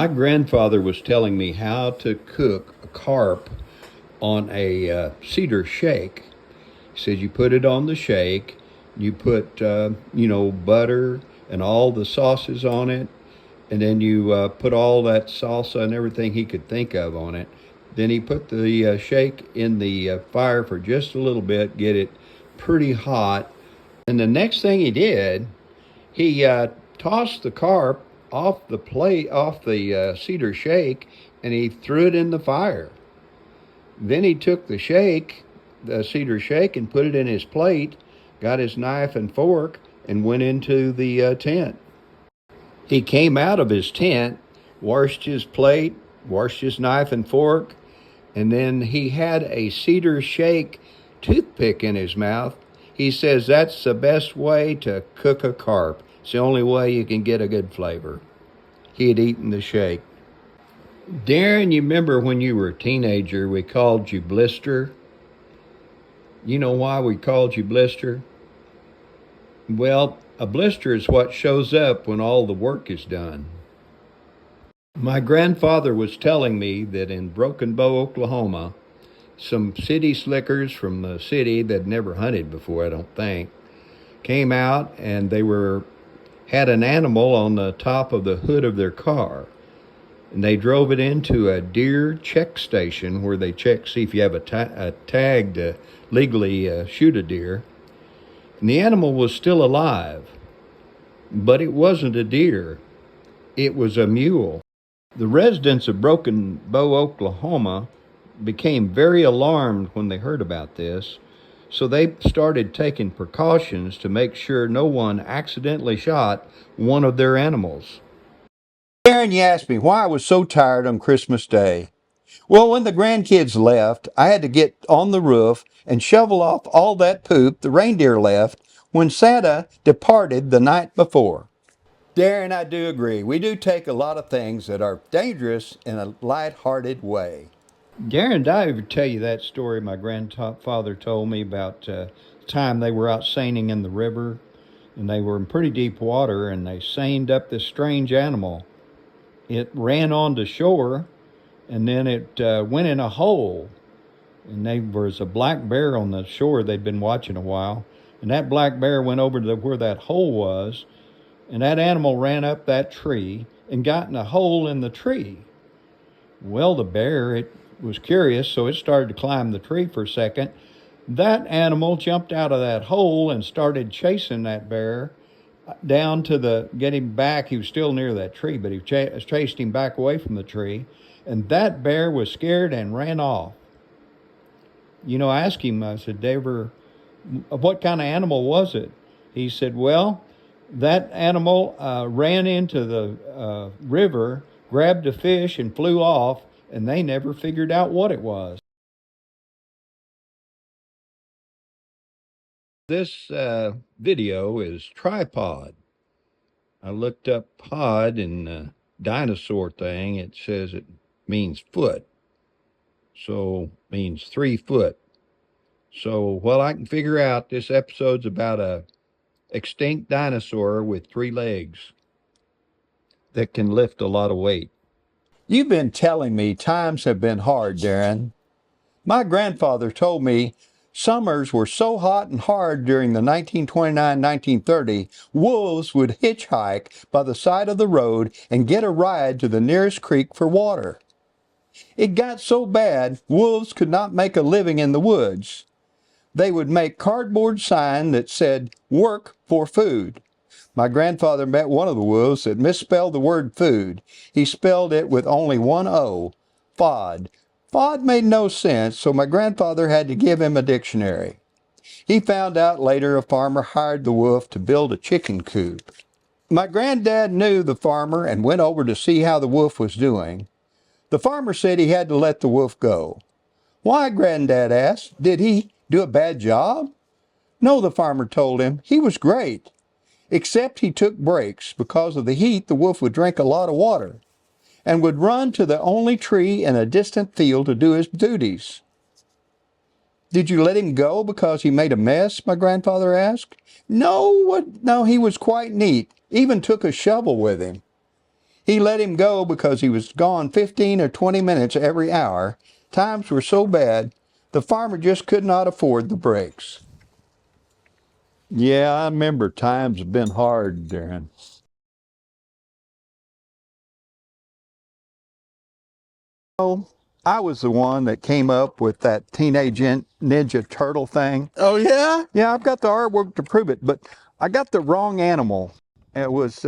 My grandfather was telling me how to cook a carp on a cedar shake. He says you put it on the shake, you put, butter and all the sauces on it, and then you put all that salsa and everything he could think of on it. Then he put the shake in the fire for just a little bit, get it pretty hot. And the next thing he did, he tossed the carp off the plate, off the cedar shake, and he threw it in the fire. Then he took the cedar shake, and put it in his plate, got his knife and fork, and went into the tent. He came out of his tent, washed his plate, washed his knife and fork, and then he had a cedar shake toothpick in his mouth. He says that's the best way to cook a carp. It's the only way you can get a good flavor. He had eaten the shake. Darren, you remember when you were a teenager, we called you Blister? You know why we called you Blister? Well, a blister is what shows up when all the work is done. My grandfather was telling me that in Broken Bow, Oklahoma, some city slickers from the city that never hunted before, I don't think, came out and they had an animal on the top of the hood of their car. And they drove it into a deer check station where they check, see if you have a tag to legally shoot a deer. And the animal was still alive, but it wasn't a deer. It was a mule. The residents of Broken Bow, Oklahoma became very alarmed when they heard about this, so they started taking precautions to make sure no one accidentally shot one of their animals. Darren, you asked me why I was so tired on Christmas Day. Well, when the grandkids left, I had to get on the roof and shovel off all that poop the reindeer left when Santa departed the night before. Darren, I do agree. We do take a lot of things that are dangerous in a light-hearted way. Darren, did I ever tell you that story my grandfather told me about the time they were out seining in the river, and they were in pretty deep water, and they seined up this strange animal. It ran onto shore, and then it went in a hole, and there was a black bear on the shore they'd been watching a while, and that black bear went over to where that hole was, and that animal ran up that tree and got in a hole in the tree. Well, the bear, it was curious, so it started to climb the tree for a second. That animal jumped out of that hole and started chasing that bear down to get him back. He was still near that tree, but he chased him back away from the tree. And that bear was scared and ran off. I asked him, I said, what kind of animal was it? He said, well, that animal ran into the river, grabbed a fish, and flew off, and they never figured out what it was. This video is tripod. I looked up pod in the dinosaur thing. It says it means foot. So means 3 foot. So, I can figure out this episode's about a extinct dinosaur with 3 legs that can lift a lot of weight. You've been telling me times have been hard, Darren. My grandfather told me summers were so hot and hard during the 1929-1930, wolves would hitchhike by the side of the road and get a ride to the nearest creek for water. It got so bad, wolves could not make a living in the woods. They would make cardboard signs that said, "Work for food." My grandfather met one of the wolves that misspelled the word food. He spelled it with only one O, fod. Fod made no sense, so my grandfather had to give him a dictionary. He found out later a farmer hired the wolf to build a chicken coop. My granddad knew the farmer and went over to see how the wolf was doing. The farmer said he had to let the wolf go. Why, Granddad asked, did he do a bad job? No, the farmer told him, he was great. Except he took breaks. Because of the heat, the wolf would drink a lot of water and would run to the only tree in a distant field to do his duties. Did you let him go because he made a mess? My grandfather asked. No, he was quite neat, even took a shovel with him. He let him go because he was gone 15 or 20 minutes every hour. Times were so bad, the farmer just could not afford the breaks. Yeah, I remember times have been hard, Darren. Oh, I was the one that came up with that Teenage Ninja Turtle thing. Oh, yeah? Yeah, I've got the artwork to prove it, but I got the wrong animal. It was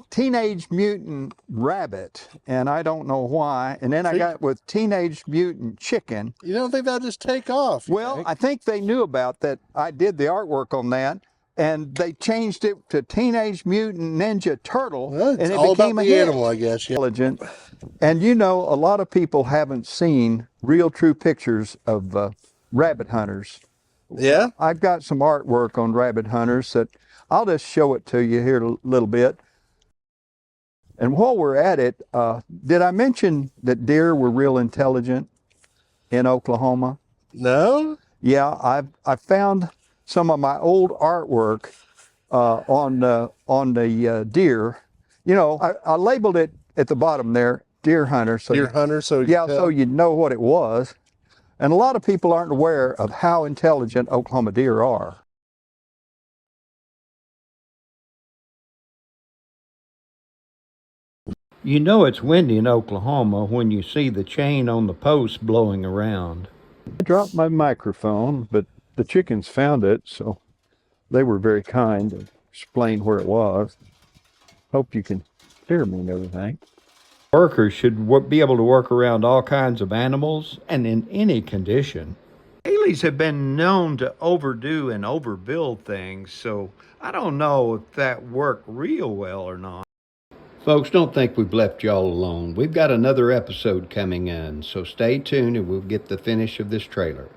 Teenage Mutant Rabbit, and I don't know why. And then I got with Teenage Mutant Chicken. You don't think that'll just take off? Well, I think they knew about that. I did the artwork on that, and they changed it to Teenage Mutant Ninja Turtle, well, and it all became about a the hit. animal, I guess. Yeah. Intelligent. And you know, a lot of people haven't seen real true pictures of rabbit hunters. Yeah? I've got some artwork on rabbit hunters that I'll just show it to you here a little bit. And while we're at it, did I mention that deer were real intelligent in Oklahoma? No? Yeah, I found some of my old artwork on the deer. You know, I labeled it at the bottom there, deer hunter. So Deer hunter, so yeah, so you'd know what it was. And a lot of people aren't aware of how intelligent Oklahoma deer are. You know it's windy in Oklahoma when you see the chain on the post blowing around. I dropped my microphone, but the chickens found it, so they were very kind to explain where it was. Hope you can hear me and everything. Workers should be able to work around all kinds of animals and in any condition. Aliens have been known to overdo and overbuild things, so I don't know if that worked real well or not. Folks, don't think we've left y'all alone. We've got another episode coming in, so stay tuned and we'll get the finish of this trailer.